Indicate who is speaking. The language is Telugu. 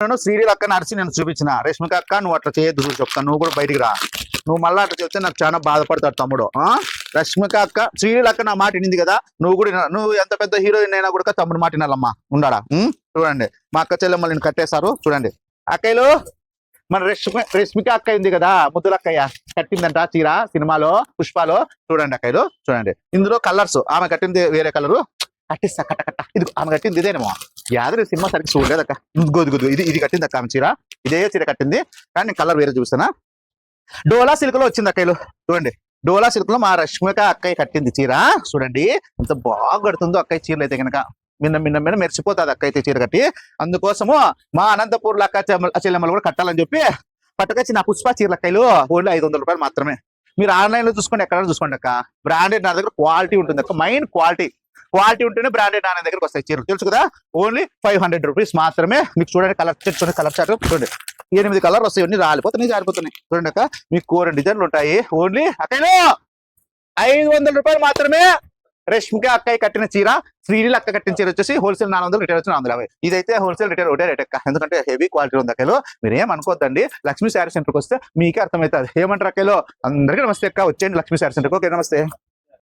Speaker 1: శ్రీలీల అక్క నడిచి నేను చూపించిన రష్మిక అక్క నువ్వు అట్లా చేయొద్దు చూసి చెప్తాను, నువ్వు కూడా బయటికి రా. నువ్వు మళ్ళీ అట్లా చెప్తే నాకు చాలా బాధపడతాడు తమ్ముడు. రష్మిక అక్క శ్రీలీల అక్క నా మాట వినింది కదా, నువ్వు కూడా నువ్వు ఎంత పెద్ద హీరోయిన్ అయినా కూడా తమ్ముడు మాట వినాలమ్మా, ఉండాడా. చూడండి మా అక్క చెల్లెమ్మలు నేను కట్టేశారు చూడండి. అక్కయ్యలు మన రష్మిక అక్క ఉంది కదా, ముద్దుల అక్కయ్య కట్టిందంట చీర సినిమాలో పుష్పాలో. చూడండి అక్కయ్యలు చూడండి, ఇందులో కలర్స్ ఆమె కట్టింది వేరే కలరు. కట్టిస్తా కట్ట కట్ట, ఇది ఆమె కట్టింది ఇదేనేమో, యాదరి సినిమా సరికి చూడలేదు అక్క. గొద్దు ఇది కట్టింది అక్క ఆమె చీర, ఇదే చీర కట్టింది కానీ కలర్ వేరే చూస్తానా. డోలా సిల్క్ లో వచ్చింది అక్కయ్యలు చూడండి, డోలా సిల్క్ లో మా రష్మిక అక్కయ్య కట్టింది చీర. చూడండి ఎంత బాగా కడుతుందో అక్కయ్య చీరలు అయితే కనుక, మిన్న మెరిసిపోతుంది అక్క అయితే చీర కట్టి. అందుకోసము మా అనంతపూర్లో అక్క చెల్లెమ్మలు కూడా కట్టాలని చెప్పి పట్టుకొచ్చి నా పుష్ప చీరల అక్కయ్యలు ఓన్లీ 500 రూపాయలు మాత్రమే. మీరు ఆన్లైన్ లో చూసుకోండి, ఎక్కడ చూసుకోండి అక్క. బ్రాండెడ్ నా దగ్గర క్వాలిటీ ఉంటుంది అక్క, మెయిన్ క్వాలిటీ ఉంటేనే బ్రాండెడ్ నా దగ్గరకు వస్తాయి చీరలు, తెలుసు కదా. ఓన్లీ 500 రూపీస్ మాత్రమే. మీకు చూడండి కలర్ చూడండి, కలర్ చార్ట్ చూడండి, 8 కలర్ వస్తాయి, అన్ని రాలిపోతున్నాయి జారిపోతున్నాయి. చూడండి అక్క మీకు 4 డిజైన్లు ఉంటాయి. ఓన్లీ అక్కయ్యలో 500 రూపాయలు మాత్రమే. రష్మిక అక్కయ్య కట్టిన చీర, శ్రీలీల అక్క కట్టిన చీర వచ్చేసి హోల్సేల్ 400, రిటైల్ వచ్చి 450. ఇదైతే హోల్సేల్ రిటైల్ ఒకటే రేట్ అక్క, ఎందుకంటే హెవీ క్వాలిటీ ఉంది అక్కలో. మీరు ఏమనుకోద్దండి, లక్ష్మీ శారీ సెంటర్కి వస్తే మీకే అర్థమవుతుంది. ఏమంటారు అక్కలో? అందరికీ నమస్తే అక్క, వచ్చేయండి లక్ష్మీ శారీ సెంటర్కి. ఓకే నమస్తే.